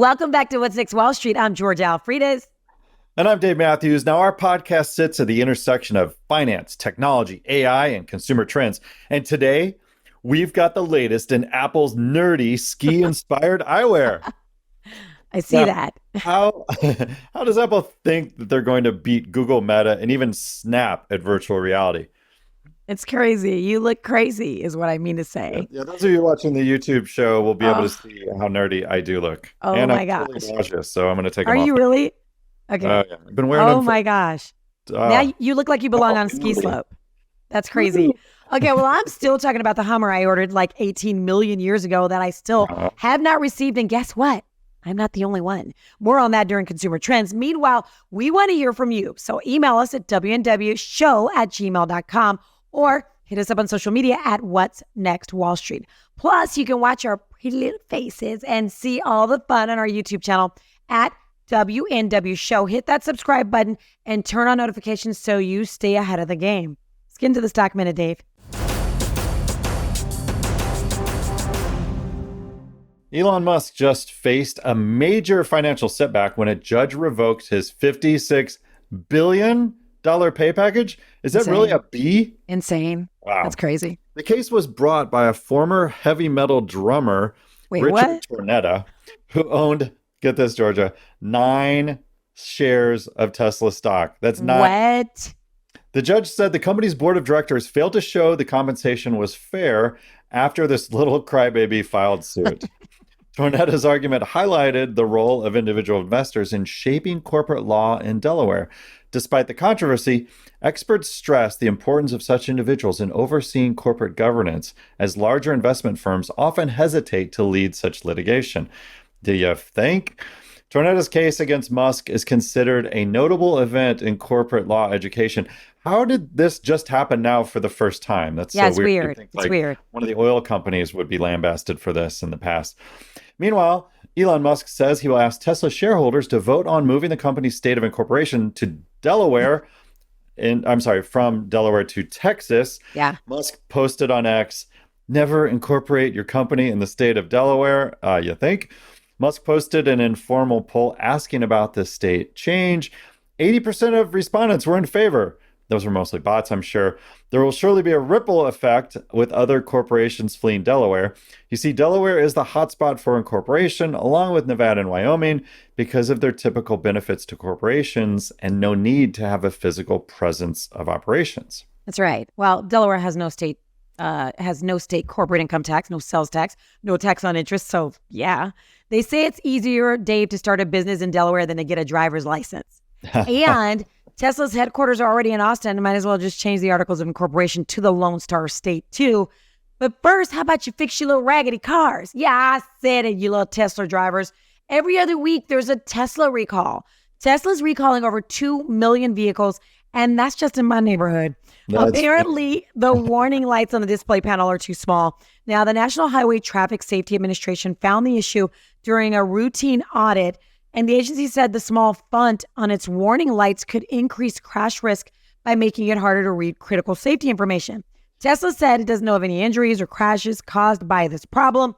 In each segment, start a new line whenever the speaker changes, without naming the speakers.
Welcome back to What's Next Wall Street. I'm Georgia Alfredas.
And I'm Dave Mathews. Now, our podcast sits at the intersection of finance, technology, AI, and consumer trends. And today, we've got the latest in Apple's nerdy ski-inspired eyewear.
I see that.
How does Apple think that they're going to beat Google, Meta, and even Snap at virtual reality?
It's crazy. You look crazy is what I mean to say.
Yeah, those of you watching the YouTube show will be able to see how nerdy I do look.
Oh,
and
my
I'm
gosh.
totally nauseous, so I'm going to take
Are
them off.
you really? Okay.
Yeah. I've been wearing them for,
my gosh. Now you look like you belong on a ski slope. That's crazy. Okay, well, I'm still talking about the Hummer I ordered like 18 million years ago that I still have not received. And guess what? I'm not the only one. More on that during Consumer Trends. Meanwhile, we want to hear from you. So email us at WNWShow@gmail.com or hit us up on social media at What's Next Wall Street. Plus, you can watch our pretty little faces and see all the fun on our YouTube channel at WNW Show. Hit that subscribe button and turn on notifications so you stay ahead of the game. Let's get into the stock minute, Dave.
Elon Musk just faced a major financial setback when a judge revoked his $56 billion pay package. Is that really a B?
Insane.
Wow.
That's crazy.
The case was brought by a former heavy metal drummer, Richard Tornetta, who owned, get this, Georgia, 9 shares of Tesla stock. That's 9.
What?
The judge said the company's board of directors failed to show the compensation was fair after this little crybaby filed suit. Tornetta's argument highlighted the role of individual investors in shaping corporate law in Delaware. Despite the controversy, experts stress the importance of such individuals in overseeing corporate governance, as larger investment firms often hesitate to lead such litigation. Do you think? Tornetta's case against Musk is considered a notable event in corporate law education. How did this just happen now for the first time? That's so
it's weird. It's weird.
One of the oil companies would be lambasted for this in the past. Meanwhile, Elon Musk says he will ask Tesla shareholders to vote on moving the company's state of incorporation to Delaware. From Delaware to Texas.
Yeah.
Musk posted on X, never incorporate your company in the state of Delaware, you think? Musk posted an informal poll asking about this state change. 80% of respondents were in favor. Those were mostly bots, I'm sure. There will surely be a ripple effect with other corporations fleeing Delaware. You see, Delaware is the hotspot for incorporation, along with Nevada and Wyoming, because of their typical benefits to corporations and no need to have a physical presence of operations.
That's right. Well, Delaware has no state corporate income tax, no sales tax, no tax on interest. So yeah, they say it's easier, Dave, to start a business in Delaware than to get a driver's license. And Tesla's headquarters are already in Austin. Might as well just change the articles of incorporation to the Lone Star State too. But first, how about you fix your little raggedy cars? Yeah, I said it, you little Tesla drivers. Every other week, there's a Tesla recall. Tesla's recalling over 2 million vehicles, and that's just in my neighborhood. Apparently, the warning lights on the display panel are too small. Now, the National Highway Traffic Safety Administration found the issue during a routine audit, and the agency said the small font on its warning lights could increase crash risk by making it harder to read critical safety information. Tesla said it doesn't know of any injuries or crashes caused by this problem.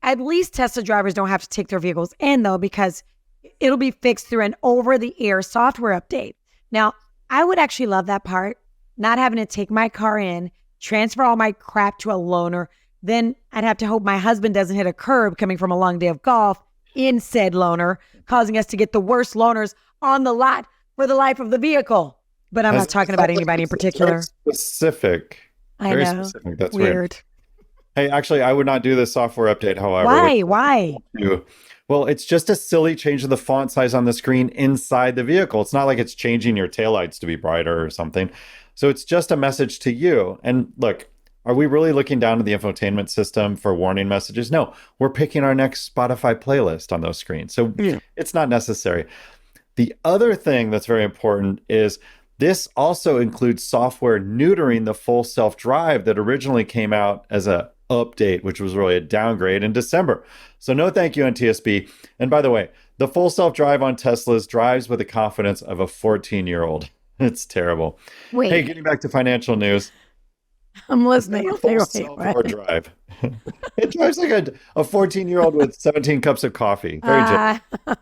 At least Tesla drivers don't have to take their vehicles in, though, because it'll be fixed through an over-the-air software update. Now, I would actually love that part, not having to take my car in, transfer all my crap to a loaner. Then I'd have to hope my husband doesn't hit a curb coming from a long day of golf in said loaner, causing us to get the worst loaners on the lot for the life of the vehicle. But I'm not talking about anybody in particular.
Specific.
Very
specific. That's
weird.
Hey, actually, I would not do this software update, however.
Why?
Well, it's just a silly change of the font size on the screen inside the vehicle. It's not like it's changing your taillights to be brighter or something. So it's just a message to you. And look, are we really looking down to the infotainment system for warning messages? No, we're picking our next Spotify playlist on those screens. So It's not necessary. The other thing that's very important is this also includes software neutering the full self-drive that originally came out as a update, which was really a downgrade in December. So no thank you, NTSB. And by the way, the full self-drive on Teslas drives with the confidence of a 14-year-old. It's terrible.
Wait.
Hey, getting back to financial news.
I'm
It's got
listening.
a full
Wait,
self-power
what?
drive. It drives like a 14-year-old with 17 cups of coffee. Very generous.
Uh,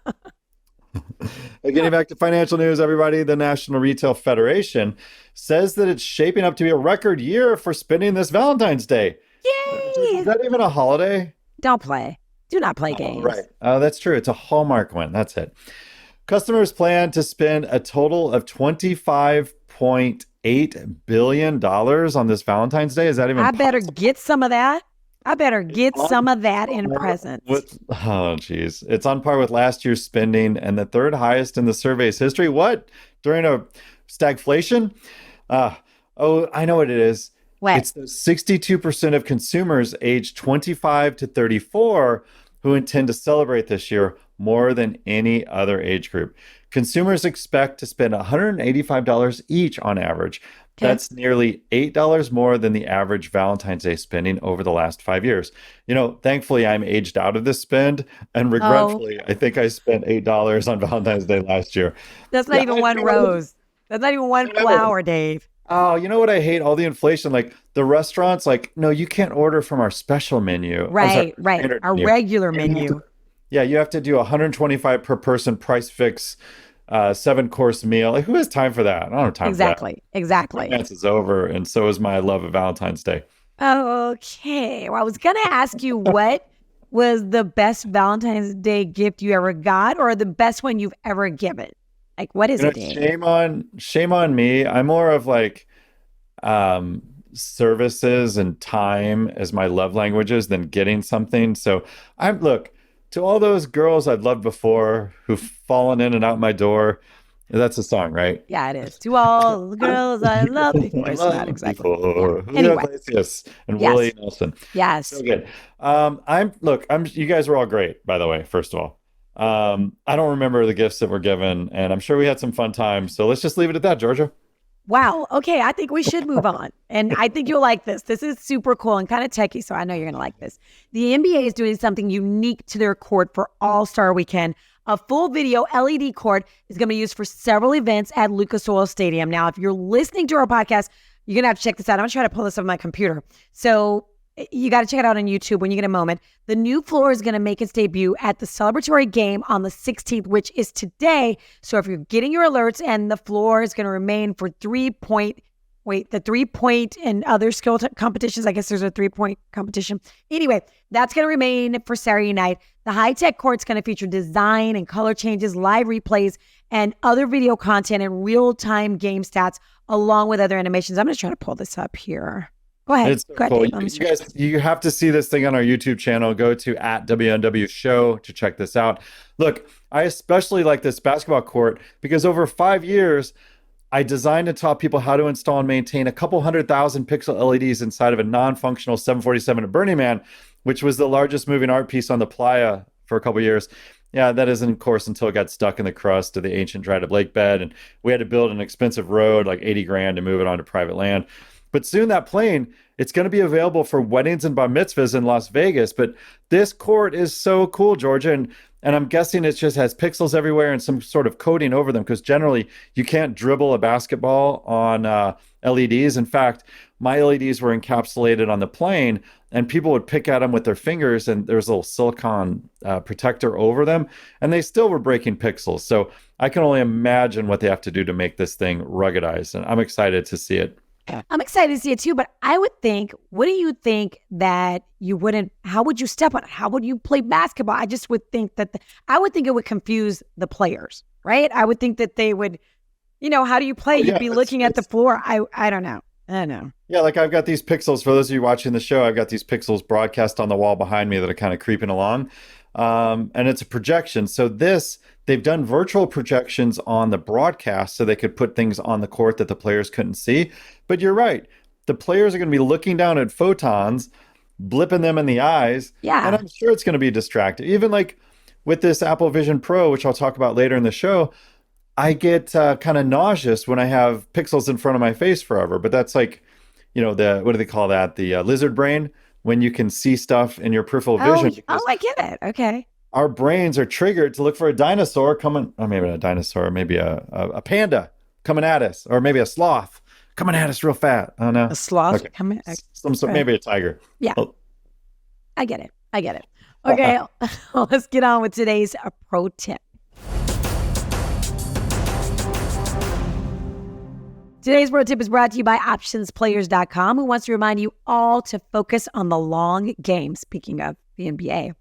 Getting back to financial news, everybody, the National Retail Federation says that it's shaping up to be a record year for spending this Valentine's Day. George, is
yay!
that even a holiday?
Don't play. Do not play
Oh, right.
games.
Oh, that's true. It's a Hallmark one. That's it. Customers plan to spend a total of $25.8 billion on this Valentine's Day. Is that even
I better
possible?
get some of that. I better
It's
get
on
some of that in
par
presents.
with, oh, geez. It's on par with last year's spending and the third highest in the survey's history. What? During a stagflation? Uh, oh, I know what it is.
What?
It's the 62% of consumers aged 25 to 34 who intend to celebrate this year more than any other age group. Consumers expect to spend $185 each on average.
Okay.
That's nearly $8 more than the average Valentine's Day spending over the last 5 years. Thankfully, I'm aged out of this spend, and
Oh,
regretfully, I think I spent $8 on Valentine's Day last year.
that's not
Yeah,
even
I
one
know.
rose. That's not even one
I know.
flower, Dave.
Oh, you know what I hate? All the inflation. Like the restaurants, like, no, you can't order from our special menu. I'm sorry,
Right, right.
standard
Our
menu.
regular
You have to,
menu.
yeah, you have to do 125 per person price fix, 7 course meal. Like, who has time for that? I don't have time for that.
Exactly. Exactly.
Romance is over, and so is my love of Valentine's Day.
Okay. Well, I was going to ask you what was the best Valentine's Day gift you ever got or the best one you've ever given? Like, what is it, Dave?
Shame on me. I'm more of like um services and time as my love languages than getting something. So I'm look to all those girls I've loved before who've fallen in and out my door. That's a song, right?
Yeah, it is. To all the girls I loved before. It's not
Love
exactly. Yeah.
before Julio
Anyway.
Iglesias and Willie
Yes.
Nelson. So
Yes.
good. I'm you guys were all great, by the way, first of all. I don't remember the gifts that were given, and I'm sure we had some fun times. So let's just leave it at that, Georgia.
Wow. Okay. I think we should move on. And I think you'll like this. This is super cool and kind of techy. So I know you're going to like this. The NBA is doing something unique to their court for All Star Weekend. A full video LED court is going to be used for several events at Lucas Oil Stadium. Now, if you're listening to our podcast, you're going to have to check this out. I'm going to try to pull this up on my computer. So you got to check it out on YouTube when you get a moment. The new floor is going to make its debut at the celebratory game on the 16th, which is today. So if you're getting your alerts, and the floor is going to remain for the 3-point and other skill competitions. I guess there's a 3-point competition. Anyway, that's going to remain for Saturday night. The high-tech court's going to feature design and color changes, live replays, and other video content and real-time game stats, along with other animations. I'm going to try to pull this up here. Go ahead.
It's so
Go ahead,
cool.
Dave.
You guys, you have to see this thing on our YouTube channel. Go to at WNW Show to check this out. Look, I especially like this basketball court because over 5 years, I designed and taught people how to install and maintain a couple 100,000 pixel LEDs inside of a non-functional 747 at Burning Man, which was the largest moving art piece on the playa for a couple years. Yeah, that isn't, of course, until it got stuck in the crust of the ancient dried up lake bed. And we had to build an expensive road, like 80 grand, to move it onto private land. But soon that plane, it's going to be available for weddings and bar mitzvahs in Las Vegas. But this court is so cool, Georgia. And I'm guessing it just has pixels everywhere and some sort of coating over them because generally you can't dribble a basketball on LEDs. In fact, my LEDs were encapsulated on the plane and people would pick at them with their fingers and there's a little silicone protector over them and they still were breaking pixels. So I can only imagine what they have to do to make this thing ruggedized. And I'm excited to see it.
I'm excited to see it too, but I would think, what do you think that you wouldn't, how would you step on it? How would you play basketball? I just would think that, I would think it would confuse the players, right? I would think that they would, how do you play?
Oh, yeah,
You'd be looking at the floor. I don't know. I don't know.
Yeah, like I've got these pixels. For those of you watching the show, I've got these pixels broadcast on the wall behind me that are kind of creeping along. And it's a projection. So they've done virtual projections on the broadcast so they could put things on the court that the players couldn't see. But you're right. The players are going to be looking down at photons, blipping them in the eyes.
Yeah.
And I'm sure it's going to be distracting. Even like with this Apple Vision Pro, which I'll talk about later in the show, I get kind of nauseous when I have pixels in front of my face forever. But that's like, what do they call that? The lizard brain, when you can see stuff in your peripheral vision.
I get it. Okay.
Our brains are triggered to look for a dinosaur coming, or maybe not a dinosaur, maybe a panda coming at us, or maybe a sloth coming at us real fat. Oh no.
A sloth
Okay.
coming.
Maybe a tiger.
Yeah.
Oh.
I get it. Okay, let's get on with today's pro tip. Today's pro tip is brought to you by optionsplayers.com, who wants to remind you all to focus on the long game. Speaking of the NBA,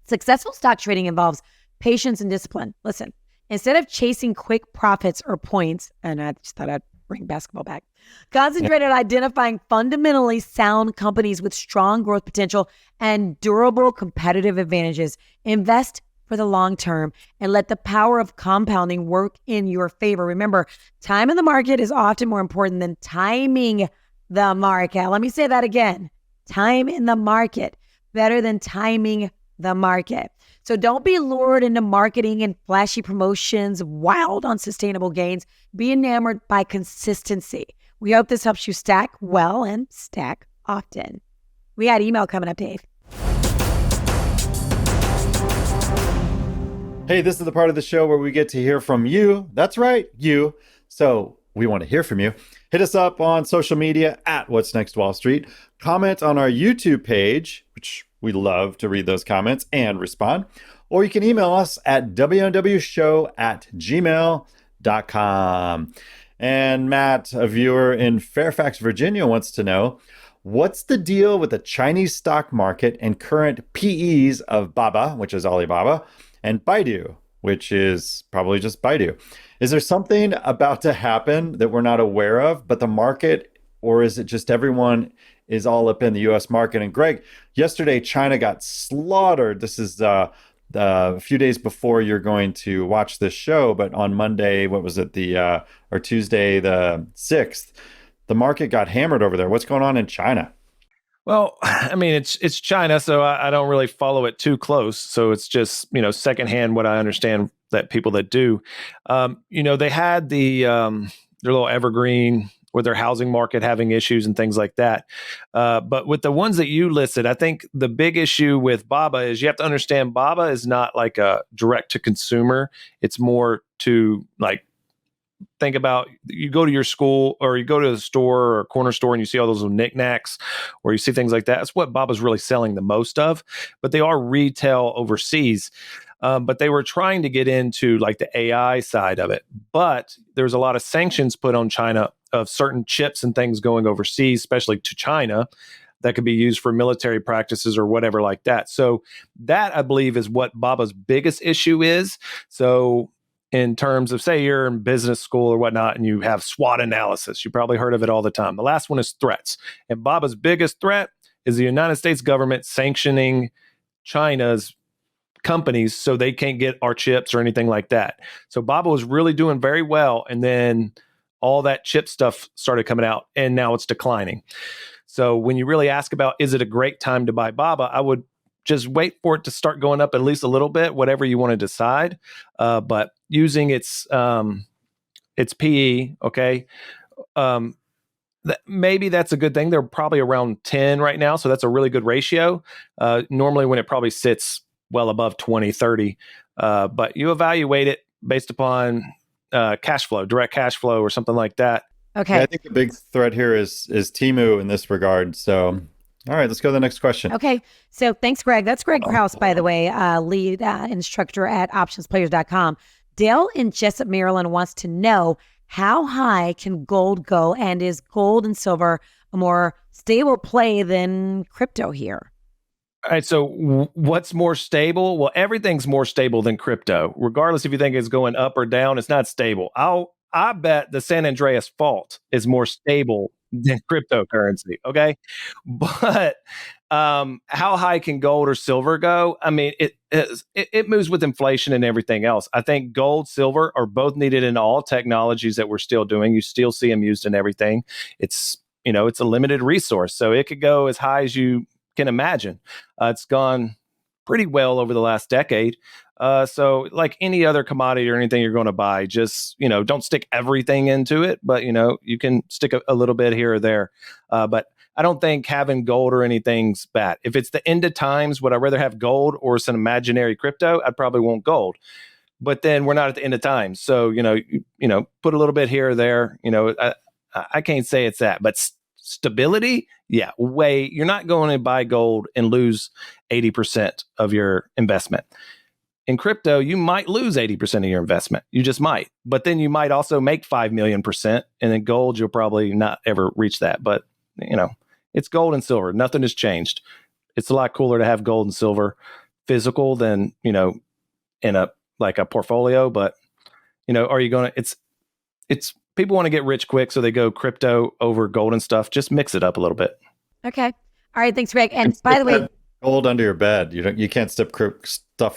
successful stock trading involves patience and discipline. Listen, instead of chasing quick profits or points, and I just thought I'd bring basketball back, concentrate on identifying fundamentally sound companies with strong growth potential and durable competitive advantages. Invest for the long term and let the power of compounding work in your favor. Remember, time in the market is often more important than timing the market. Let me say that again. Time in the market, better than timing the market. So don't be lured into marketing and flashy promotions, wild, unsustainable gains. Be enamored by consistency. We hope this helps you stack well and stack often. We had email coming up, Dave.
Hey, this is the part of the show where we get to hear from you. That's right, you. So we want to hear from you. Hit us up on social media at What's Next Wall Street. Comment on our YouTube page, which we love to read those comments and respond. Or you can email us at WNWShow@gmail.com. And Matt, a viewer in Fairfax, Virginia, wants to know, what's the deal with the Chinese stock market and current PEs of Baba, which is Alibaba, and Baidu, which is probably just Baidu? Is there something about to happen that we're not aware of, but the market, or is it just everyone is all up in the U.S. market? And Greg, yesterday, China got slaughtered. This is a few days before you're going to watch this show, but on Monday, what was it, or Tuesday, the 6th, the market got hammered over there. What's going on in China?
Well, I mean, it's China, so I don't really follow it too close. So it's just, secondhand what I understand that people that do. They had their little evergreen with their housing market having issues and things like that. But with the ones that you listed, I think the big issue with Baba is you have to understand Baba is not like a direct to consumer. It's more to like, think about, you go to your school or you go to the store or corner store and you see all those little knickknacks or you see things like that. That's what Baba's really selling the most of, but they are retail overseas. But they were trying to get into like the AI side of it. But there's a lot of sanctions put on China of certain chips and things going overseas, especially to China, that could be used for military practices or whatever like that. So that, I believe, is what Baba's biggest issue is. So in terms of, say, you're in business school or whatnot, and you have SWOT analysis, you probably heard of it all the time. The last one is threats. And Baba's biggest threat is the United States government sanctioning China's companies so they can't get our chips or anything like that. So Baba was really doing very well. And then all that chip stuff started coming out and now it's declining. So when you really ask about, is it a great time to buy Baba? I would just wait for it to start going up at least a little bit, whatever you want to decide. But using its PE, okay, maybe that's a good thing. They're probably around 10 right now. So that's a really good ratio. Normally when it probably sits well above 20, 30. But you evaluate it based upon cash flow, direct cash flow or something like that.
Okay.
Yeah, I think the big threat here is Temu in this regard. So, all right, let's go to the next question.
Okay. So thanks, Greg. That's Greg Krause, by the way, lead instructor at optionsplayers.com. Dale in Jessup, Maryland wants to know, how high can gold go, and is gold and silver a more stable play than crypto here?
All right. So what's more stable? Well, everything's more stable than crypto. Regardless if you think it's going up or down, it's not stable. I bet the San Andreas fault is more stable than cryptocurrency. Okay. But how high can gold or silver go? I mean, it moves with inflation and everything else. I think gold, silver are both needed in all technologies that we're still doing. You still see them used in everything. It's a limited resource. So it could go as high as you can imagine. It's gone pretty well over the last decade. So like any other commodity or anything you're going to buy, just, don't stick everything into it, but, you can stick a little bit here or there. But I don't think having gold or anything's bad. If it's the end of times, would I rather have gold or some imaginary crypto? I'd probably want gold. But then we're not at the end of times. So, put a little bit here or there. I can't say it's that, but stability, yeah, way. You're not going to buy gold and lose 80% of your investment. In crypto, you might lose 80% of your investment. You just might. But then you might also make 5 million%. And in gold, you'll probably not ever reach that. But, it's gold and silver. Nothing has changed. It's a lot cooler to have gold and silver physical than, in a portfolio. But, are you going to, it's people want to get rich quick. So they go crypto over gold and stuff. Just mix it up a little bit.
Okay. All right. Thanks, Greg. And by the way,
gold under your bed. You can't stuff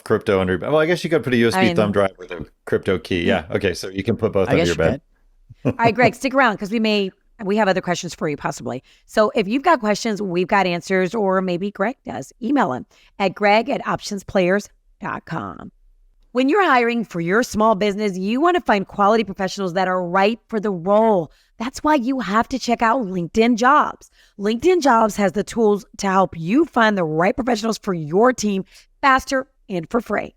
crypto under your bed. Well, I guess you could put a USB thumb drive with a crypto key. Yeah. Okay. So you can put both under your bed.
All right, Greg, stick around because we have other questions for you possibly. So if you've got questions, we've got answers, or maybe Greg does, email him at greg@optionsplayers.com. When you're hiring for your small business, you want to find quality professionals that are right for the role. That's why you have to check out LinkedIn Jobs. LinkedIn Jobs has the tools to help you find the right professionals for your team faster and for free.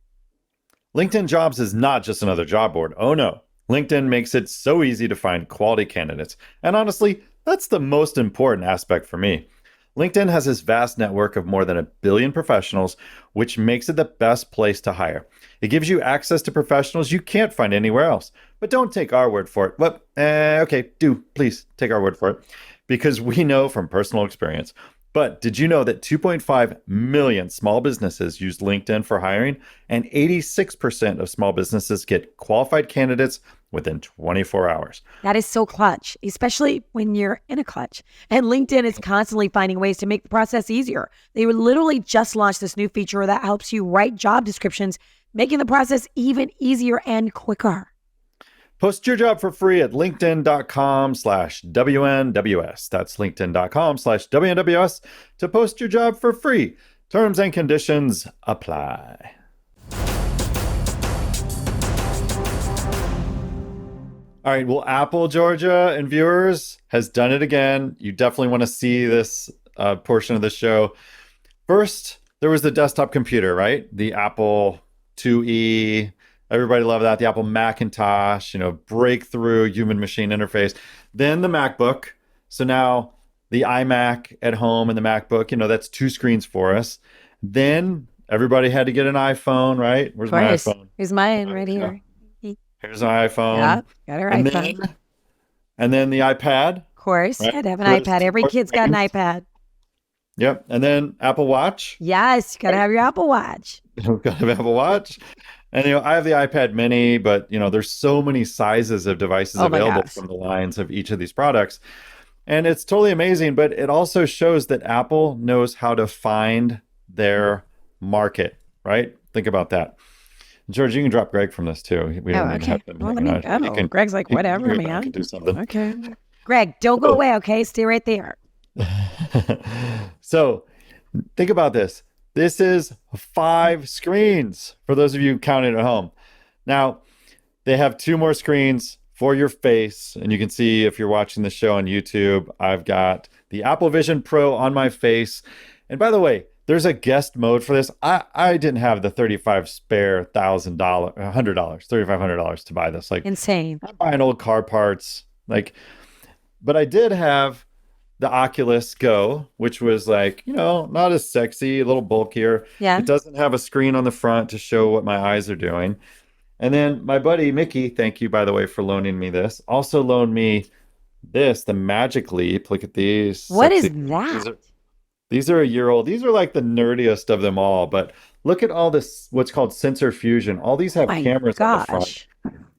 LinkedIn Jobs is not just another job board. Oh no. LinkedIn makes it so easy to find quality candidates. And honestly, that's the most important aspect for me. LinkedIn has this vast network of more than 1 billion professionals, which makes it the best place to hire. It gives you access to professionals you can't find anywhere else. But don't take our word for it. Well, okay, please take our word for it, because we know from personal experience. But did you know that 2.5 million small businesses use LinkedIn for hiring, and 86% of small businesses get qualified candidates within 24 hours?
That is so clutch, especially when you're in a clutch. And LinkedIn is constantly finding ways to make the process easier. They literally just launched this new feature that helps you write job descriptions, making the process even easier and quicker.
Post your job for free at linkedin.com/WNWS. That's linkedin.com/WNWS to post your job for free. Terms and conditions apply. All right. Well, Apple, Georgia, and viewers has done it again. You definitely want to see this portion of the show. First, there was the desktop computer, right? The Apple IIe. Everybody loved that. The Apple Macintosh, breakthrough human machine interface. Then the MacBook. So now the iMac at home and the MacBook, that's 2 screens for us. Then everybody had to get an iPhone, right? Where's my iPhone?
Here's mine right here.
Here's my iPhone.
Yeah, got her iPhone.
And then the iPad.
Of course,
right?
gotta have an iPad. Every kid's got an iPad.
Yep. And then Apple Watch.
Yes, you gotta have your Apple Watch.
Gotta have Apple Watch. And I have the iPad mini, but there's so many sizes of devices available from the lines of each of these products. And it's totally amazing, but it also shows that Apple knows how to find their market, right? Think about that. George, you can drop Greg from this too. We don't need to have him.
Well, Greg's like, whatever, man.
Can do something.
Okay. Greg, don't go away, okay? Stay right there.
So think about this. This is 5 screens for those of you counting at home. Now, they have 2 more screens for your face. And you can see if you're watching the show on YouTube, I've got the Apple Vision Pro on my face. And by the way, there's a guest mode for this. I didn't have the $3,500 to buy this. Like,
insane.
I'm buying old car parts. But I did have the Oculus Go, which was not as sexy, a little bulkier.
Yeah.
It doesn't have a screen on the front to show what my eyes are doing. And then my buddy Mickey, thank you, by the way, for loaning me this, also loaned me this, the Magic Leap. Look at these.
What is that?
These are a year old. These are like the nerdiest of them all. But look at all this, what's called sensor fusion. All these have cameras on the front.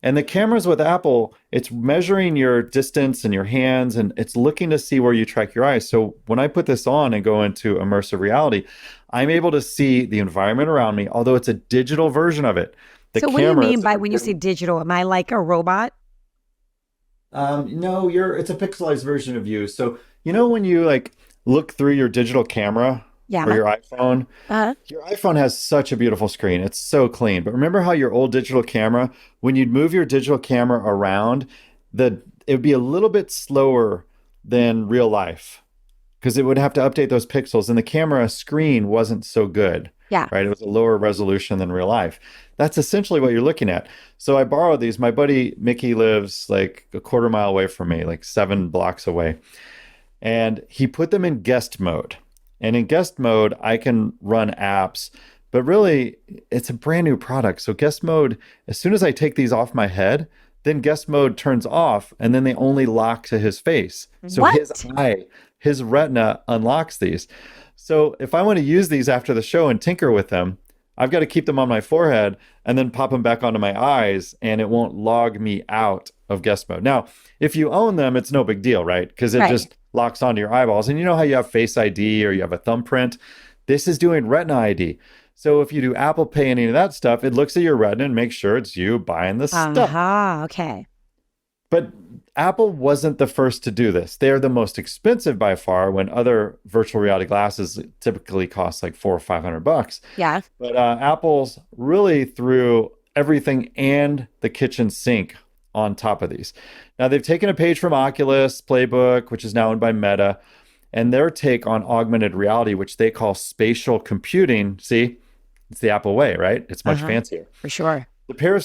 And the cameras with Apple, it's measuring your distance and your hands, and it's looking to see where you track your eyes. So when I put this on and go into immersive reality, I'm able to see the environment around me, although it's a digital version of it.
So what do you mean by when you say digital? Am I like a robot?
No, it's a pixelized version of you. So when you look through your digital camera, or your iPhone. Your iPhone has such a beautiful screen. It's so clean. But remember how your old digital camera, when you'd move your digital camera around, it would be a little bit slower than real life because it would have to update those pixels, and the camera screen wasn't so good.
Yeah.
right? It was a lower resolution than real life. That's essentially what you're looking at. So I borrowed these. My buddy Mickey lives like a quarter mile away from me, like 7 blocks away. And he put them in guest mode. And in guest mode, I can run apps, but really it's a brand new product. So guest mode, as soon as I take these off my head, then guest mode turns off and then they only lock to his face. So
What?
his retina unlocks these. So if I want to use these after the show and tinker with them, I've got to keep them on my forehead and then pop them back onto my eyes, and it won't log me out of guest mode. Now, if you own them, it's no big deal, right? Because it just locks onto your eyeballs. And you know how you have Face ID or you have a thumbprint? This is doing Retina ID. So if you do Apple Pay and any of that stuff, it looks at your retina and makes sure it's you buying the stuff.
Okay.
But Apple wasn't the first to do this. They're the most expensive by far, when other virtual reality glasses typically cost like $400 or $500.
Yeah.
But Apple's really threw everything and the kitchen sink on top of these. Now they've taken a page from Oculus Playbook, which is now owned by Meta, and their take on augmented reality, which they call spatial computing. See, it's the Apple way, right? It's much fancier.
For sure.
The pair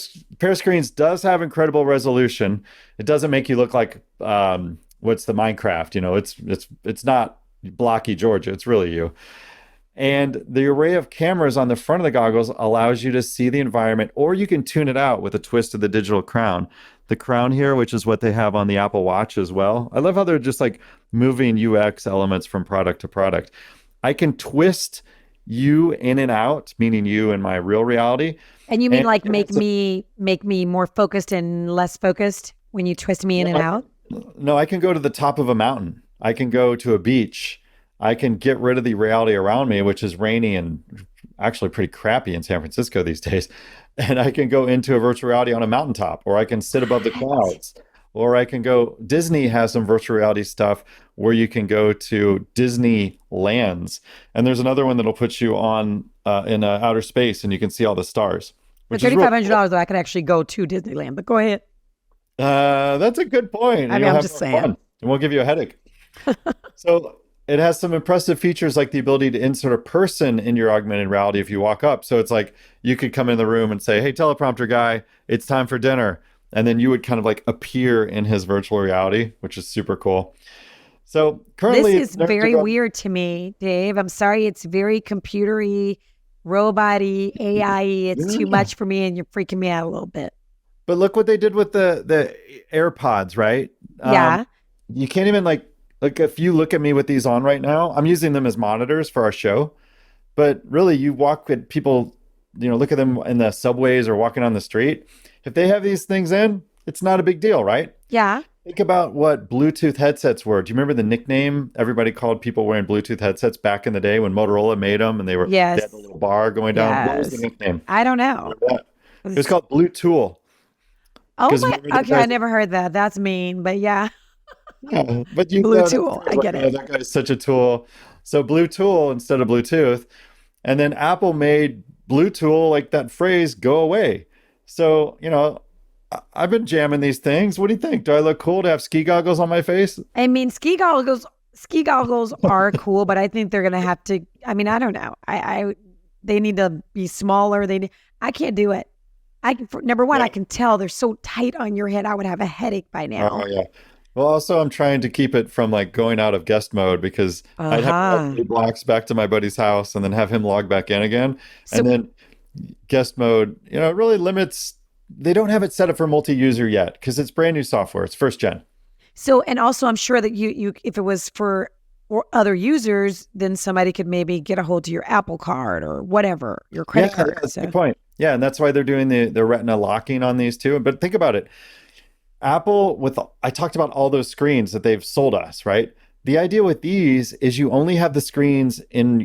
of screens does have incredible resolution. It doesn't make you look like what's the Minecraft? You know, it's not blocky Georgia. It's really you. And the array of cameras on the front of the goggles allows you to see the environment, or you can tune it out with a twist of the digital crown. The crown here, which is what they have on the Apple Watch as well. I love how they're just like moving UX elements from product to product. I can twist you in and out, meaning you in my real reality.
And you mean like make me more focused and less focused when you twist me in and out?
No, I can go to the top of a mountain. I can go to a beach. I can get rid of the reality around me, which is rainy and actually pretty crappy in San Francisco these days. And I can go into a virtual reality on a mountaintop, or I can sit above the clouds, or I can go. Disney has some virtual reality stuff where you can go to Disney lands. And there's another one that'll put you on in outer space, and you can see all the stars.
For $3,500, though, I could actually go to Disneyland. But go ahead.
That's a good point.
I mean, I'm just saying.
It won't give you a headache. So it has some impressive features, like the ability to insert a person in your augmented reality if you walk up. So it's like you could come in the room and say, "Hey, teleprompter guy, it's time for dinner." And then you would kind of like appear in his virtual reality, which is super cool. So currently,
this is very weird to me, Dave. I'm sorry. It's very computery, robot-y, AI-y. It's too much for me, and you're freaking me out a little bit.
But look what they did with the AirPods, right?
Yeah.
You can't even like if you look at me with these on right now, I'm using them as monitors for our show. But really, you walk with people, you know, look at them in the subways or walking on the street. If they have these things in, it's not a big deal, right?
Yeah.
Think about what Bluetooth headsets were. Do you remember the nickname everybody called people wearing Bluetooth headsets back in the day when Motorola made them and they had the little bar going down?
Yes.
What was the nickname?
I don't know.
It was called Bluetool.
Oh my! Okay, I never heard that. That's mean, but yeah.
Yeah, but you
Bluetool. I get it.
That guy's such a tool. So Bluetool instead of Bluetooth, and then Apple made Bluetool, like that phrase, go away. So you know, I've been jamming these things. What do you think? Do I look cool to have ski goggles on my face?
I mean, ski goggles are cool, but I think they're gonna have to. I mean, I don't know. They need to be smaller. I can't do it. Number one, I can tell they're so tight on your head. I would have a headache by now.
Oh yeah. Well, also I'm trying to keep it from like going out of guest mode, because I'd have to walk 8 blocks back to my buddy's house and then have him log back in again. And then guest mode, you know, it really limits. They don't have it set up for multi-user yet because it's brand new software. It's first gen. So,
and also I'm sure that you if it was for other users, then somebody could maybe get a hold of your Apple card or whatever, your credit card.
Yeah, that's a good point. Yeah, and that's why they're doing the retina locking on these too. But think about it. Apple, I talked about all those screens that they've sold us, right? The idea with these is you only have the screens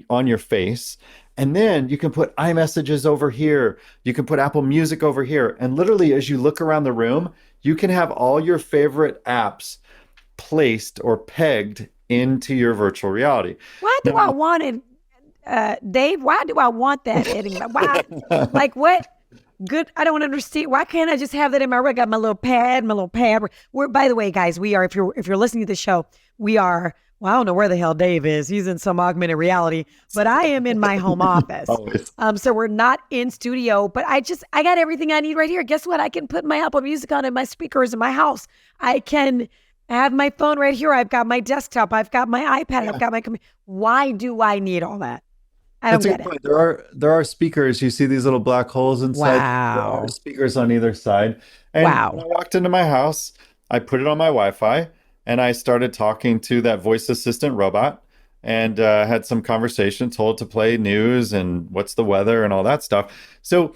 on your face, and then you can put iMessages over here. You can put Apple Music over here. And literally, as you look around the room, you can have all your favorite apps placed or pegged into your virtual reality.
Why do I want it, Dave? Why do I want that? Why? Like what? Good. I don't understand. Why can't I just have that in my room? I got my little pad. By the way, guys, we are, if you're listening to the show, we are Well, I don't know where the hell Dave is. He's in some augmented reality, but I am in my home office.
Always.
So we're not in studio, but I got everything I need right here. Guess what? I can put my Apple Music on and my speakers in my house. I can have my phone right here. I've got my desktop. I've got my iPad. I've got my computer. Why do I need all that? I don't
That's a
get
good
it.
point. There are speakers. You see these little black holes inside. There
Wow.
are speakers on either side. And
Wow.
when I walked into my house, I put it on my Wi-Fi and I started talking to that voice assistant robot and had some conversation, told to play news and what's the weather and all that stuff. So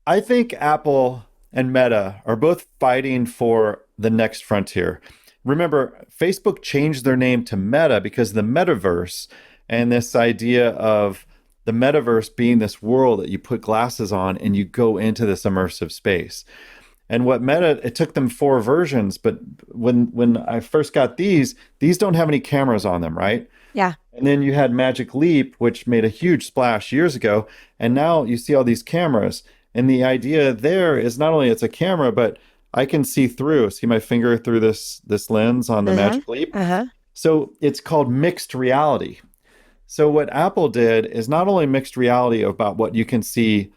I think Apple and Meta are both fighting for the next frontier. Remember, Facebook changed their name to Meta because the metaverse and this idea of the metaverse being this world that you put glasses on and you go into this immersive space. And what Meta, it took them 4 versions, but when I first got these don't have any cameras on them, right?
Yeah.
And then you had Magic Leap, which made a huge splash years ago. And now you see all these cameras. And the idea there is not only it's a camera, but I can see my finger through this lens on the Magic Leap. So it's called mixed reality. So what Apple did is not only mixed reality about what you can see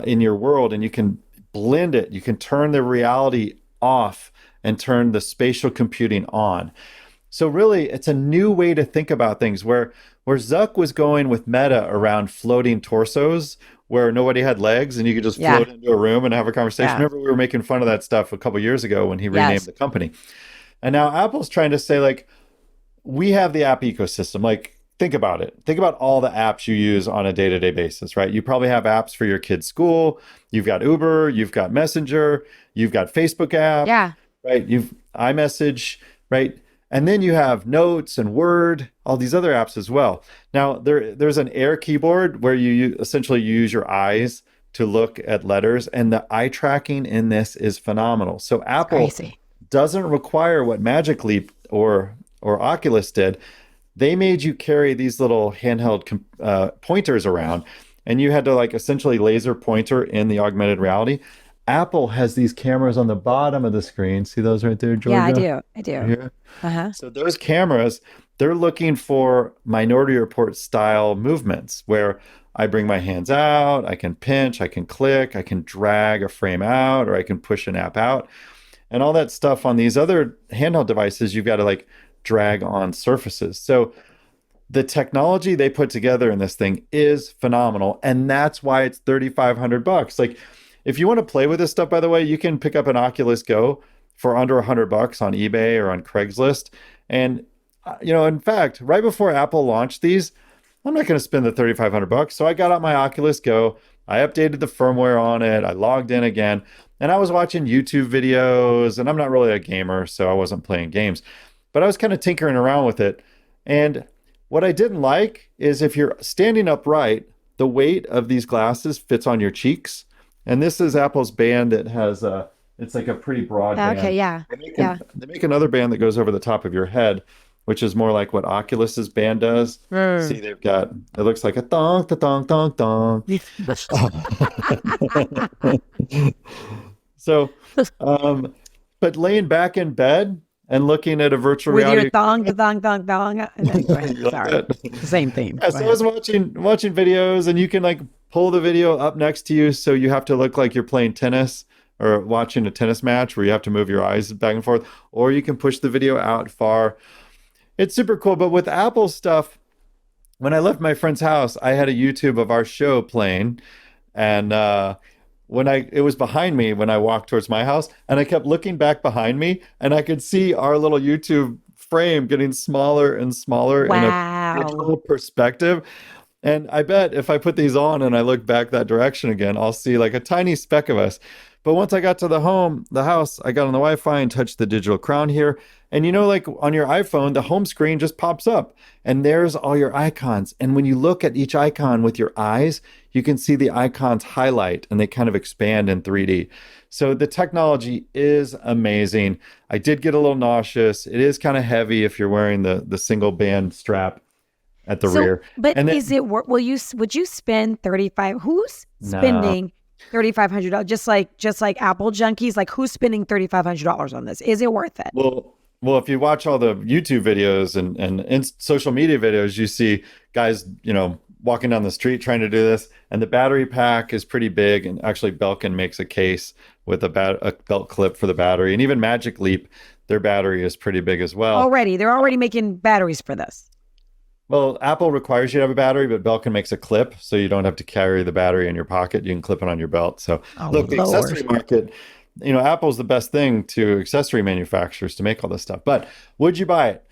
in your world, and you can blend it. You can turn the reality off and turn the spatial computing on. So really, it's a new way to think about things where Zuck was going with Meta around floating torsos, where nobody had legs and you could just float into a room and have a conversation. Remember, we were making fun of that stuff a couple years ago when he renamed the company. And now Apple's trying to say, like, we have the app ecosystem. Like, think about it. Think about all the apps you use on a day-to-day basis, right? You probably have apps for your kid's school. You've got Uber, you've got Messenger, you've got Facebook app, right? You've iMessage, right? And then you have Notes and Word, all these other apps as well. Now, there's an Air keyboard where you essentially use your eyes to look at letters, and the eye tracking in this is phenomenal. So Apple doesn't require what Magic Leap or Oculus did. They made you carry these little handheld pointers around, and you had to like essentially laser pointer in the augmented reality. Apple has these cameras on the bottom of the screen. See those right there, Georgia?
Yeah, I do.
Right, so those cameras, they're looking for Minority Report style movements where I bring my hands out, I can pinch, I can click, I can drag a frame out, or I can push an app out. And all that stuff on these other handheld devices, you've got to like drag on surfaces. So the technology they put together in this thing is phenomenal. And that's why it's $3,500. Like, if you want to play with this stuff, by the way, you can pick up an Oculus Go for under $100 on eBay or on Craigslist. And, in fact, right before Apple launched these, I'm not going to spend the $3,500. So I got out my Oculus Go. I updated the firmware on it. I logged in again, and I was watching YouTube videos, and I'm not really a gamer, so I wasn't playing games, but I was kind of tinkering around with it. And what I didn't like is if you're standing upright, the weight of these glasses fits on your cheeks. And this is Apple's band that has it's like a pretty broad band.
Okay,
They make another band that goes over the top of your head, which is more like what Oculus's band does. See, they've got, it looks like a thong, thong, thong, thong. So, but laying back in bed and looking at a virtual
with
reality
your thong. Sorry, same thing.
Yeah, so I was watching videos, and you can like pull the video up next to you, so you have to look like you're playing tennis or watching a tennis match where you have to move your eyes back and forth, or you can push the video out far. It's super cool. But with Apple stuff, when I left my friend's house, I had a YouTube of our show playing, and it was behind me when I walked towards my house, and I kept looking back behind me, and I could see our little YouTube frame getting smaller and smaller in a digital perspective. And I bet if I put these on and I look back that direction again, I'll see like a tiny speck of us. But once I got to the house, I got on the Wi-Fi and touched the digital crown here. And like on your iPhone, the home screen just pops up and there's all your icons. And when you look at each icon with your eyes, you can see the icons highlight and they kind of expand in 3D. So the technology is amazing. I did get a little nauseous. It is kind of heavy if you're wearing the single band strap at the rear.
But is it worth? Would you spend $35? Who's spending $3,500? Just like Apple junkies. Like, who's spending $3,500 on this? Is it worth it?
Well, Well, if you watch all the YouTube videos and social media videos, you see guys, walking down the street trying to do this. And the battery pack is pretty big. And actually, Belkin makes a case with a belt clip for the battery. And even Magic Leap, their battery is pretty big as well.
They're already making batteries for this.
Well, Apple requires you to have a battery, but Belkin makes a clip, so you don't have to carry the battery in your pocket. You can clip it on your belt. So look, the accessory market, Apple's the best thing to accessory manufacturers to make all this stuff. But would you buy it?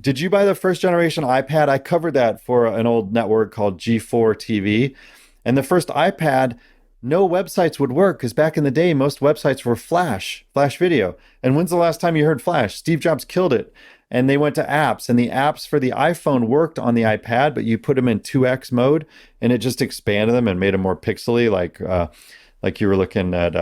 Did you buy the first generation iPad? I covered that for an old network called G4 TV. And the first iPad, no websites would work because back in the day, most websites were Flash video. And when's the last time you heard Flash? Steve Jobs killed it. And they went to apps, and the apps for the iPhone worked on the iPad, but you put them in 2x mode, and it just expanded them and made them more pixely, like you were looking at,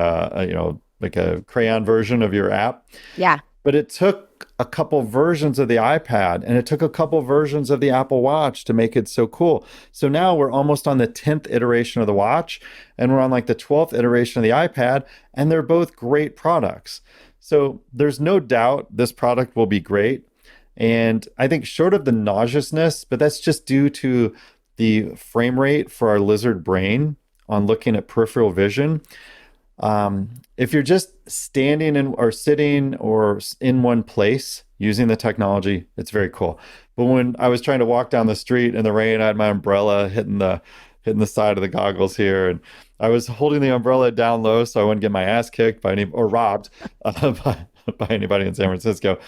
like a crayon version of your app.
Yeah.
But it took a couple versions of the iPad, and it took a couple versions of the Apple Watch to make it so cool. So now we're almost on the 10th iteration of the watch, and we're on like the 12th iteration of the iPad, and they're both great products. So there's no doubt this product will be great. And I think short of the nauseousness, but that's just due to the frame rate for our lizard brain on looking at peripheral vision. If you're just standing or sitting or in one place using the technology, it's very cool. But when I was trying to walk down the street in the rain, I had my umbrella hitting the side of the goggles here, and I was holding the umbrella down low so I wouldn't get my ass kicked or robbed by anybody in San Francisco.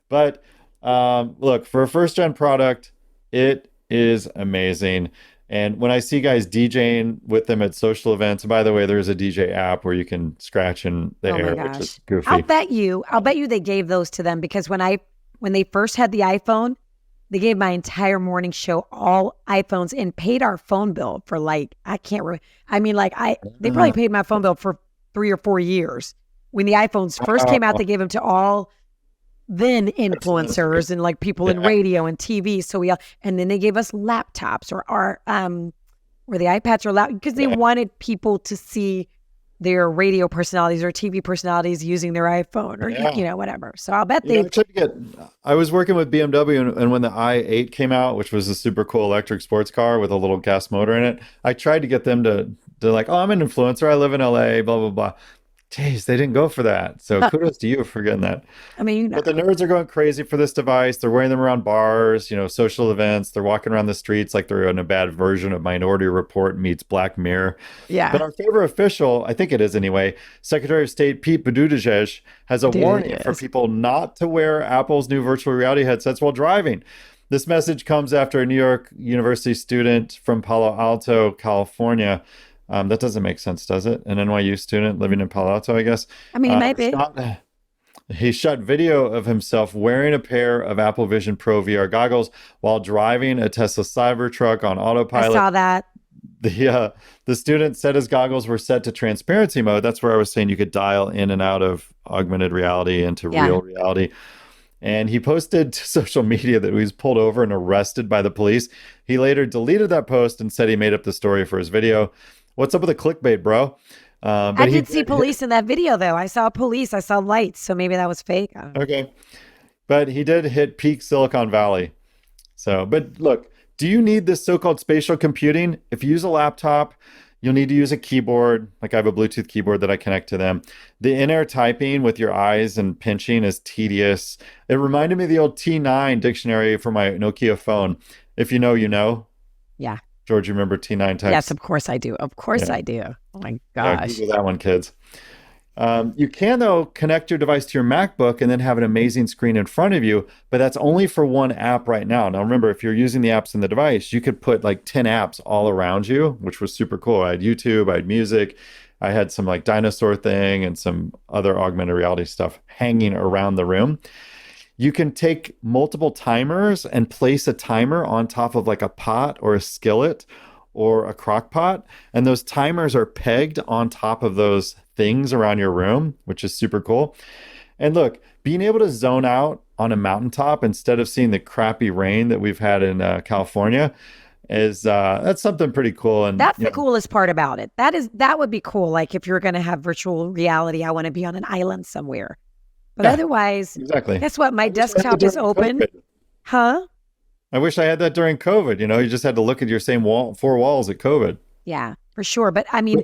But look, for a first gen product, it is amazing. And when I see guys DJing with them at social events, and by the way, there's a DJ app where you can scratch in the air, which is goofy.
I'll bet you they gave those to them because when they first had the iPhone, they gave my entire morning show all iPhones and paid our phone bill for they probably paid my phone bill for 3 or 4 years. When the iPhones first came out, they gave them to all then influencers and like people in radio and TV. So and then they gave us laptops or the iPads or laptops because they wanted people to see their radio personalities or TV personalities using their iPhone or, whatever. So I'll bet
I was working with BMW and when the i8 came out, which was a super cool electric sports car with a little gas motor in it, I tried to get them to like, oh, I'm an influencer. I live in LA, blah, blah, blah. Jeez, they didn't go for that. So kudos to you for getting that.
I mean,
but the nerds are going crazy for this device. They're wearing them around bars, social events. They're walking around the streets like they're in a bad version of Minority Report meets Black Mirror.
Yeah.
But our favorite official, I think it is anyway, Secretary of State Pete Buttigieg has a warning for people not to wear Apple's new virtual reality headsets while driving. This message comes after a New York University student from Palo Alto, California. That doesn't make sense, does it? An NYU student living in Palo Alto, I guess.
I mean, it might be.
He shot video of himself wearing a pair of Apple Vision Pro VR goggles while driving a Tesla Cybertruck on autopilot.
I saw that.
The student said his goggles were set to transparency mode. That's where I was saying you could dial in and out of augmented reality into real reality. And he posted to social media that he was pulled over and arrested by the police. He later deleted that post and said he made up the story for his video. What's up with the clickbait, bro?
I did see police in that video, though. I saw police. I saw lights. So maybe that was fake.
Okay. But he did hit peak Silicon Valley. So, but look, do you need this so-called spatial computing? If you use a laptop, you'll need to use a keyboard. Like I have a Bluetooth keyboard that I connect to them. The in-air typing with your eyes and pinching is tedious. It reminded me of the old T9 dictionary for my Nokia phone. If you know, you know.
Yeah.
George, you remember T9 text?
Yes, of course I do. Of course I do. Oh my gosh.
Google that one, kids. You can, though, connect your device to your MacBook and then have an amazing screen in front of you, but that's only for one app right now. Now, remember, if you're using the apps in the device, you could put like 10 apps all around you, which was super cool. I had YouTube, I had music, I had some like dinosaur thing and some other augmented reality stuff hanging around the room. You can take multiple timers and place a timer on top of like a pot or a skillet or a crock pot. And those timers are pegged on top of those things around your room, which is super cool. And look, being able to zone out on a mountaintop instead of seeing the crappy rain that we've had in California is that's something pretty cool. And
that's the coolest part about it. That would be cool. Like if you're going to have virtual reality, I want to be on an island somewhere. But otherwise,
exactly.
guess what? My
I wish I had
desktop
that
is
during
open.
COVID.
Huh?
I wish I had that during COVID. You just had to look at your same four walls at COVID.
Yeah, for sure. But I mean,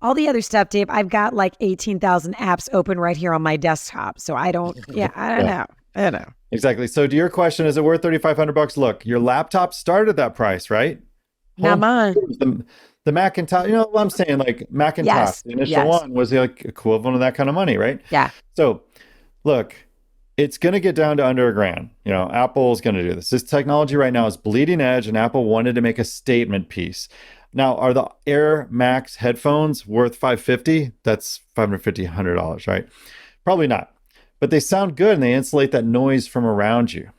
all the other stuff, Dave, I've got like 18,000 apps open right here on my desktop. So I don't know. I don't know.
Exactly. So to your question, is it worth $3,500? Look, your laptop started that price, right?
Not mine.
The Macintosh, what I'm saying, like Macintosh,
Yes.
the initial one was like equivalent of that kind of money, right?
Yeah.
So look, it's going to get down to under $1,000. Apple's going to do this. This technology right now is bleeding edge, and Apple wanted to make a statement piece. Now, are the Air Max headphones worth $550? That's $550, $100, right? Probably not. But they sound good and they insulate that noise from around you.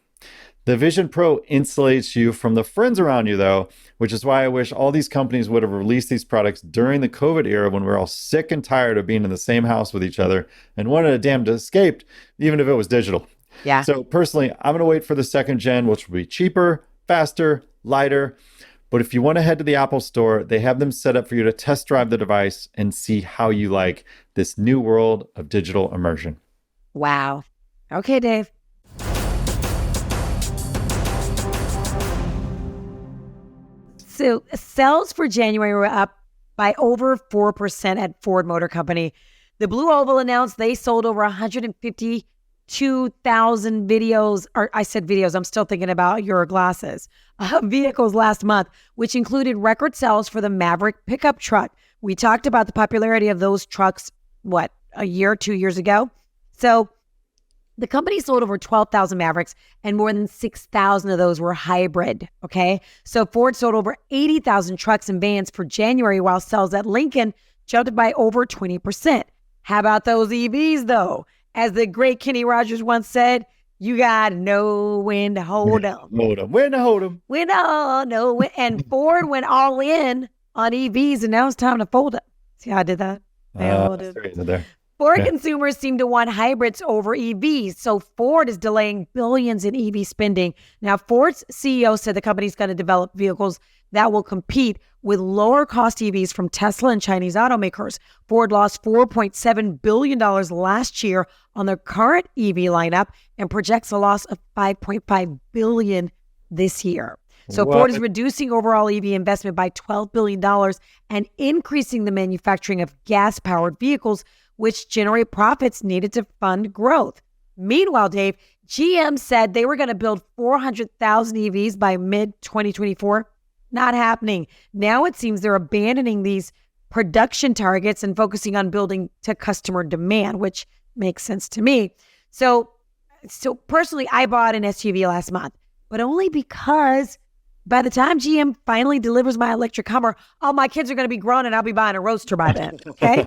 The Vision Pro insulates you from the friends around you, though, which is why I wish all these companies would have released these products during the COVID era when we're all sick and tired of being in the same house with each other and wanted a damn to escape, even if it was digital.
Yeah.
So personally, I'm going to wait for the second gen, which will be cheaper, faster, lighter. But if you want to head to the Apple Store, they have them set up for you to test drive the device and see how you like this new world of digital immersion.
Wow. Okay, Dave. So sales for January were up by over 4% at Ford Motor Company. The Blue Oval announced they sold over 152,000 videos, or I said videos, I'm still thinking about your glasses, vehicles last month, which included record sales for the Maverick pickup truck. We talked about the popularity of those trucks, a year, 2 years ago? So the company sold over 12,000 Mavericks, and more than 6,000 of those were hybrid, okay? So Ford sold over 80,000 trucks and vans for January, while sales at Lincoln jumped by over 20%. How about those EVs, though? As the great Kenny Rogers once said, you got to know when to hold them.
When to hold them.
And Ford went all in on EVs, and now it's time to fold them. See how I did that? Ford consumers seem to want hybrids over EVs, so Ford is delaying billions in EV spending. Now, Ford's CEO said the company's going to develop vehicles that will compete with lower cost EVs from Tesla and Chinese automakers. Ford lost $4.7 billion last year on their current EV lineup and projects a loss of $5.5 billion this year. So Ford is reducing overall EV investment by $12 billion and increasing the manufacturing of gas-powered vehicles, which generate profits needed to fund growth. Meanwhile, Dave, GM said they were going to build 400,000 EVs by mid-2024. Not happening. Now it seems they're abandoning these production targets and focusing on building to customer demand, which makes sense to me. So personally, I bought an SUV last month, but only because by the time GM finally delivers my electric Hummer, all my kids are going to be grown and I'll be buying a Roadster by then, okay?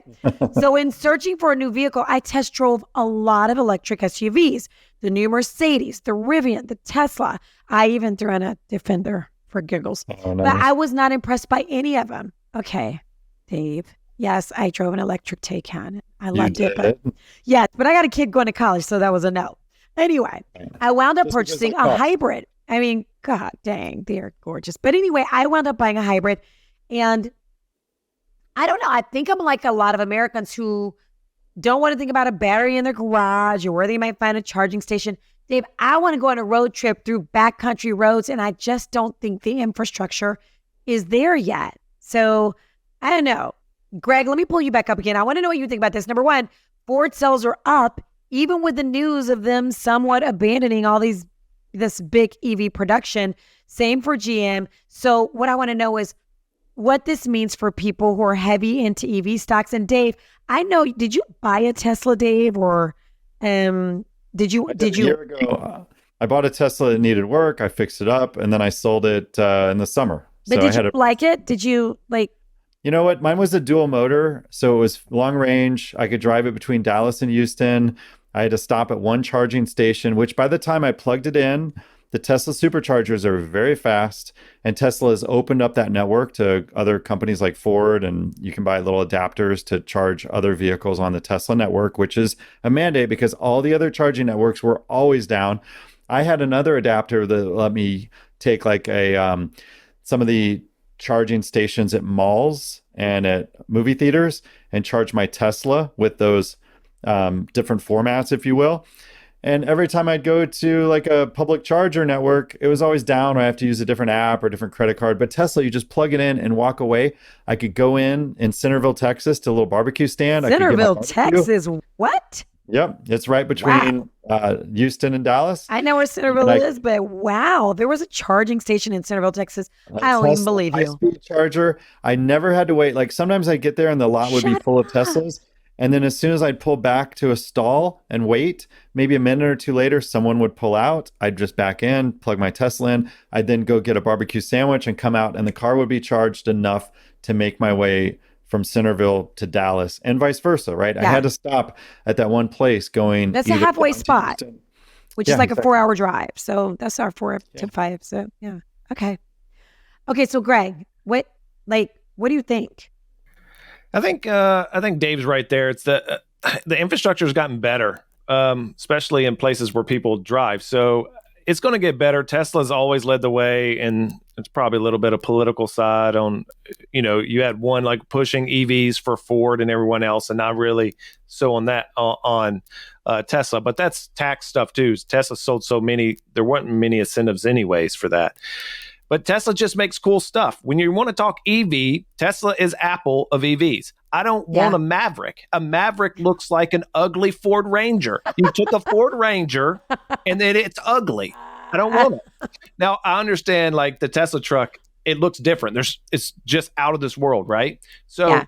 So in searching for a new vehicle, I test drove a lot of electric SUVs, the new Mercedes, the Rivian, the Tesla. I even threw in a Defender for giggles.
Oh, nice.
But I was not impressed by any of them. Okay, Dave. Yes, I drove an electric Taycan. I loved it. But I got a kid going to college, so that was a no. Anyway, I wound up purchasing a hybrid. I mean, God dang, they're gorgeous. But anyway, I wound up buying a hybrid. And I don't know. I think I'm like a lot of Americans who don't want to think about a battery in their garage or where they might find a charging station. Dave, I want to go on a road trip through backcountry roads, and I just don't think the infrastructure is there yet. So I don't know. Greg, let me pull you back up again. I want to know what you think about this. Number one, Ford sales are up, even with the news of them somewhat abandoning this big EV production. Same for GM. So what I want to know is what this means for people who are heavy into EV stocks. And Dave, I know, did you buy a Tesla, Dave, or did you?
A year ago, I bought a Tesla that needed work. I fixed it up, and then I sold it in the summer.
But did you like it? Did you like?
You know what? Mine was a dual motor, so it was long range. I could drive it between Dallas and Houston. I had to stop at one charging station, which by the time I plugged it in, the Tesla superchargers are very fast, and Tesla has opened up that network to other companies like Ford, and you can buy little adapters to charge other vehicles on the Tesla network, which is a mandate because all the other charging networks were always down. I had another adapter that let me take like some of the charging stations at malls and at movie theaters and charge my Tesla with those different formats, if you will. And every time I'd go to like a public charger network, it was always down, or I have to use a different app or different credit card. But Tesla, you just plug it in and walk away. I could go in Centerville, Texas, to a little barbecue stand.
Centerville, Texas. What?
Yep, it's right between Houston and Dallas.
I know where Centerville is, but wow, there was a charging station in Centerville, Texas. I don't even believe you.
High-speed charger. I never had to wait. Like sometimes I'd get there and the lot would be full of Teslas. And then as soon as I'd pull back to a stall and wait, maybe a minute or two later, someone would pull out. I'd just back in, plug my Tesla in. I'd then go get a barbecue sandwich and come out, and the car would be charged enough to make my way from Centerville to Dallas and vice versa, right? Yeah. I had to stop at that one place going.
That's a halfway spot, which is like a 4-hour drive. So that's our 4 to 5. So yeah. Okay. So Greg, what do you think?
I think Dave's right there. It's the infrastructure has gotten better, especially in places where people drive. So it's going to get better. Tesla's always led the way, and it's probably a little bit of political side on, you had one like pushing EVs for Ford and everyone else, and not really so on that on Tesla. But that's tax stuff too. Tesla sold so many, there weren't many incentives anyways for that. But Tesla just makes cool stuff. When you want to talk EV, Tesla is Apple of EVs. I don't want a Maverick. A Maverick looks like an ugly Ford Ranger. You took a Ford Ranger and then it's ugly. I don't want it. Now, I understand like the Tesla truck, it looks different. It's just out of this world, right? So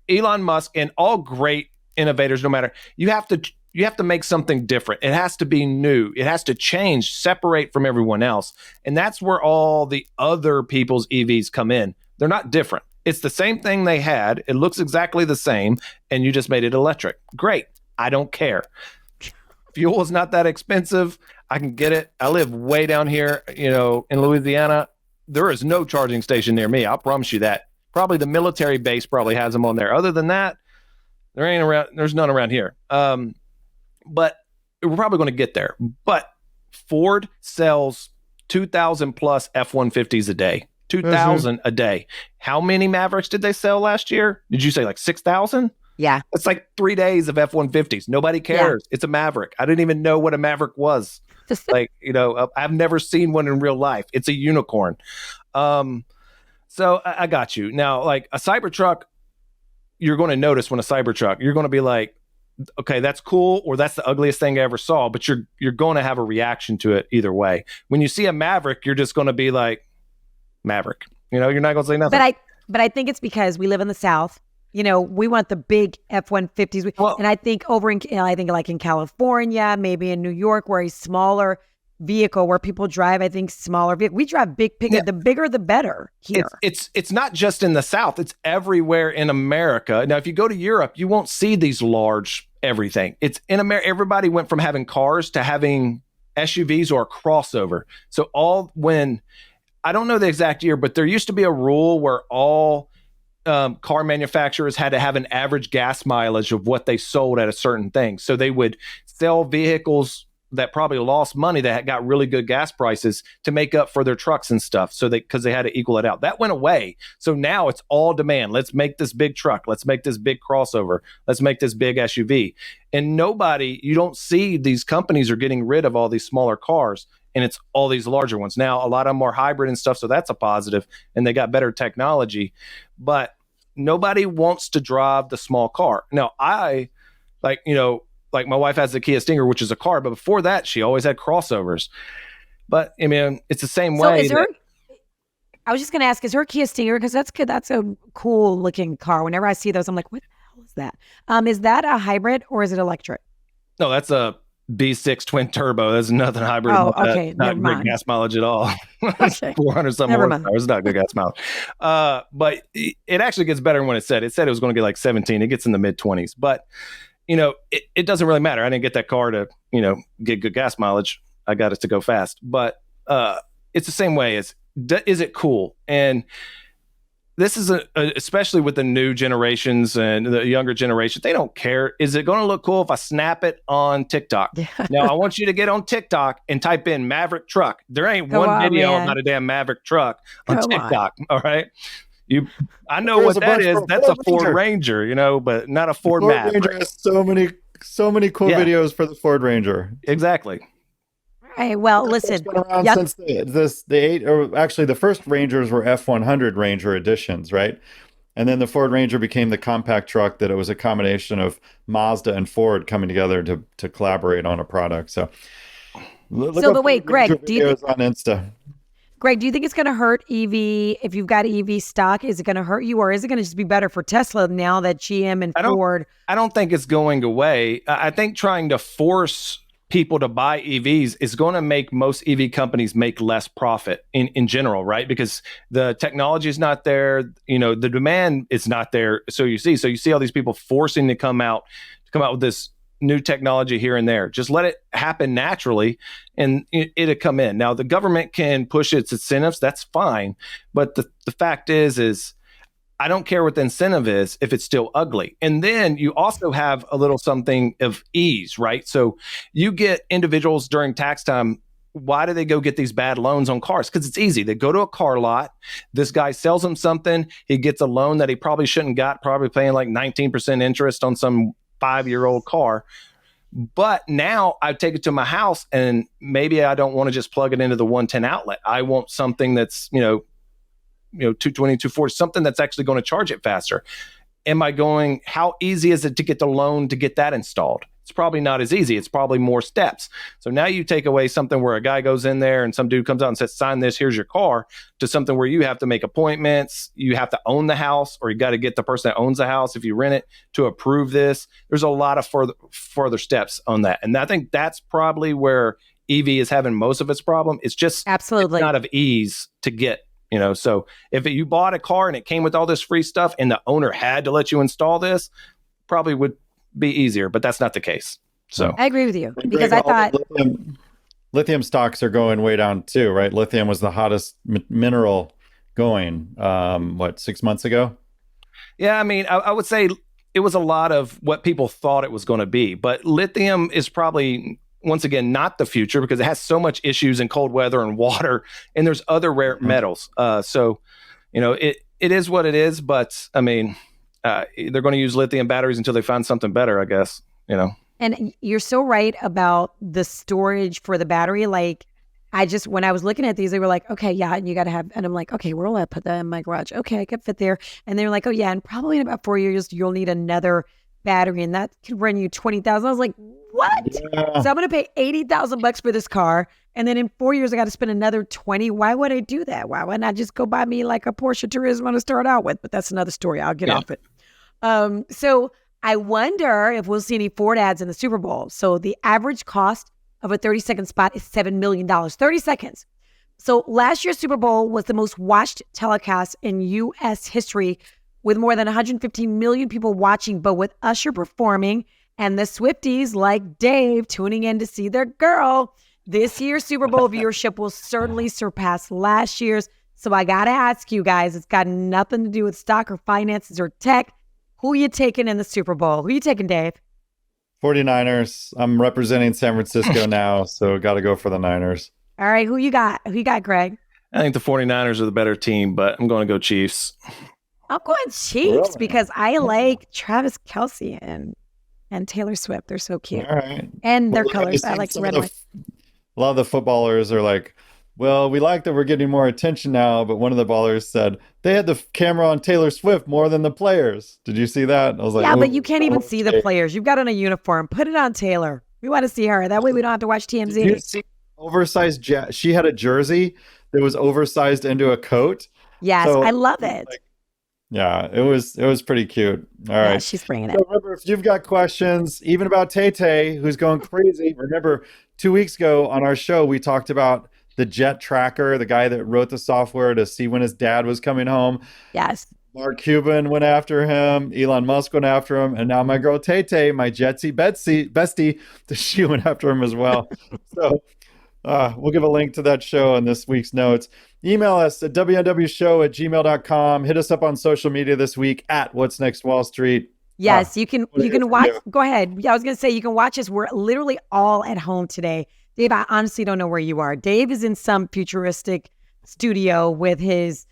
Elon Musk and all great innovators, no matter, you have to make something different. It has to be new. It has to change, separate from everyone else. And that's where all the other people's EVs come in. They're not different. It's the same thing they had. It looks exactly the same, and you just made it electric. Great. I don't care. Fuel is not that expensive. I can get it. I live way down here, in Louisiana. There is no charging station near me. I'll promise you that. Probably the military base probably has them on there. Other than that, there's none around here. But we're probably going to get there. But Ford sells 2,000 plus F-150s a day. 2,000 a day. How many Mavericks did they sell last year? Did you say like 6,000?
Yeah.
It's like 3 days of F-150s. Nobody cares. Yeah. It's a Maverick. I didn't even know what a Maverick was. I've never seen one in real life. It's a unicorn. So I got you. Now, like a Cybertruck, you're going to notice when a Cybertruck, you're going to be like, okay, that's cool, or that's the ugliest thing I ever saw, but you're going to have a reaction to it either way. When you see a Maverick, you're just going to be like, Maverick. You're not going to say nothing.
But I think it's because we live in the South. We want the big F-150s. And I think like in California, maybe in New York, where a smaller vehicle where people drive, I think smaller vehicle. We drive big pickup. Yeah. The bigger, the better here.
It's not just in the South. It's everywhere in America. Now, if you go to Europe, you won't see these large everything. It's in America. Everybody went from having cars to having SUVs or a crossover. So I don't know the exact year, but there used to be a rule where all car manufacturers had to have an average gas mileage of what they sold at a certain thing. So they would sell vehicles that probably lost money that got really good gas prices to make up for their trucks and stuff. So because they had to equal it out. That went away. So now it's all demand. Let's make this big truck. Let's make this big crossover. Let's make this big SUV. And you don't see these companies are getting rid of all these smaller cars, and it's all these larger ones. Now, a lot of them are hybrid and stuff, so that's a positive, and they got better technology. But nobody wants to drive the small car. Now, like my wife has the Kia Stinger, which is a car, but before that, she always had crossovers. But I mean, it's the same way.
I was just going to ask, is her Kia Stinger? Because that's a cool looking car. Whenever I see those, I'm like, what the hell is that? Is that a hybrid or is it electric?
No, that's a B6 twin turbo. There's nothing hybrid.
Oh, okay.
Not great gas mileage at all. Okay. 400 something horsepower. It's not good gas mileage. But it actually gets better than what it said. It said it was going to get like 17. It gets in the mid 20s. But it doesn't really matter. I didn't get that car to, get good gas mileage. I got it to go fast. But it's the same way as, is it cool? And this is especially with the new generations and the younger generation, they don't care. Is it going to look cool if I snap it on TikTok? Now, I want you to get on TikTok and type in Maverick truck. There ain't one video about a damn Maverick truck on TikTok. All right. I know what that is. That's a Ford Ranger, but not a Ford Maverick.
Ranger has so many cool videos for the Ford Ranger.
Exactly.
All right. Well, listen.
Been around since the first Rangers were F100 Ranger editions, right? And then the Ford Ranger became the compact truck that it was a combination of Mazda and Ford coming together to collaborate on a product. So,
wait, Greg, do you think
on Insta?
Greg, do you think it's going to hurt EV if you've got EV stock? Is it going to hurt you, or is it going to just be better for Tesla now that GM and Ford?
I don't think it's going away. I think trying to force people to buy EVs is going to make most EV companies make less profit in general, right? Because the technology is not there, the demand is not there. So you see all these people forcing to come out with this new technology here and there. Just let it happen naturally and it'll come in. Now the government can push its incentives, that's fine. But the fact is I don't care what the incentive is if it's still ugly. And then you also have a little something of ease, right? So you get individuals during tax time. Why do they go get these bad loans on cars? Because it's easy. They go to a car lot. This guy sells them something. He gets a loan that he probably shouldn't got, probably paying like 19% interest on some 5-year-old car. But now I take it to my house and maybe I don't want to just plug it into the 110 outlet. I want something that's, 220, 240, something that's actually going to charge it faster. How easy is it to get the loan to get that installed? It's probably not as easy. It's probably more steps. So now you take away something where a guy goes in there and some dude comes out and says, sign this, here's your car, to something where you have to make appointments, you have to own the house, or you got to get the person that owns the house, if you rent it, to approve this. There's a lot of further steps on that. And I think that's probably where EV is having most of its problem. It's just
absolutely
it's not of ease to get. So if you bought a car and it came with all this free stuff and the owner had to let you install this, probably would be easier, but that's not the case. So
I agree with you because I thought
lithium stocks are going way down too, right? Lithium was the hottest mineral going, 6 months ago?
Yeah, I mean, I would say it was a lot of what people thought it was going to be, but lithium is probably, once again, not the future because it has so much issues in cold weather and water, and there's other rare metals. It is what it is, but I mean, they're going to use lithium batteries until they find something better, I guess, And
you're so right about the storage for the battery. Like, when I was looking at these, they were like, okay, yeah, and you got to have, and I'm like, okay, where will I put that in my garage? Okay, I could fit there. And they're like, oh yeah, and probably in about 4 years, you'll need another battery, and that could run you $20,000. I was like, what? Yeah. So I'm going to pay $80,000 for this car, and then in 4 years I got to spend another 20. Why would I do that? Why not just go buy me like a Porsche Turismo to start out with? But that's another story. I'll get off it. So I wonder if we'll see any Ford ads in the Super Bowl. So the average cost of a 30-second spot is $7 million. 30 seconds. So last year's Super Bowl was the most watched telecast in U.S. history, with more than 115 million people watching, but with Usher performing and the Swifties like Dave tuning in to see their girl, this year's Super Bowl viewership will certainly surpass last year's. So I got to ask you guys, it's got nothing to do with stock or finances or tech. Who are you taking in the Super Bowl? Who are you taking, Dave?
49ers. I'm representing San Francisco now, so got to go for the Niners.
All right, who you got? Who you got, Greg?
I think the 49ers are the better team, but I'm going to go Chiefs.
I'm going Chiefs because I like Travis Kelce and Taylor Swift. They're so cute.
All right.
And their colors. I like the red one.
A lot of the footballers are like, well, we like that we're getting more attention now, but one of the ballers said they had the camera on Taylor Swift more than the players. Did you see that? I was like,
yeah, but you can't even see the players. You've got on a uniform. Put it on Taylor. We want to see her. That way we don't have to watch TMZ.
Did you see oversized? She had a jersey that was oversized into a coat.
Yes, so, I love it.
Yeah, it was pretty cute. All right.
Yeah, she's bringing it.
So remember, if you've got questions, even about Tay-Tay, who's going crazy, remember 2 weeks ago on our show, we talked about the jet tracker, the guy that wrote the software to see when his dad was coming home.
Yes.
Mark Cuban went after him. Elon Musk went after him. And now my girl Tay-Tay, my Jetsy bestie, she went after him as well. So we'll give a link to that show in this week's notes. Email us at WNWShow@gmail.com. Hit us up on social media this week at What's Next Wall Street.
Yes, you can watch. Go ahead. Yeah, I was going to say, you can watch us. We're literally all at home today. Dave, I honestly don't know where you are. Dave is in some futuristic studio with his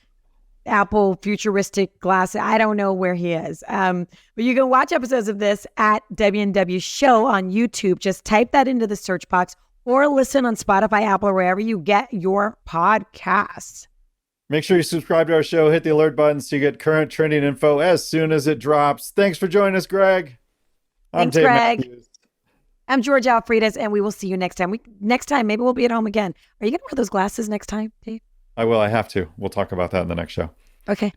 Apple futuristic glass. I don't know where he is. But you can watch episodes of this at WNW Show on YouTube. Just type that into the search box or listen on Spotify, Apple, or wherever you get your podcasts.
Make sure you subscribe to our show, hit the alert button so you get current trending info as soon as it drops. Thanks for joining us, Greg.
Thanks,
Dave
Greg.
Mathews.
I'm George Alfredas, and we will see you next time. Next time, maybe we'll be at home again. Are you going to wear those glasses next time, Dave?
I will. I have to. We'll talk about that in the next show.
Okay.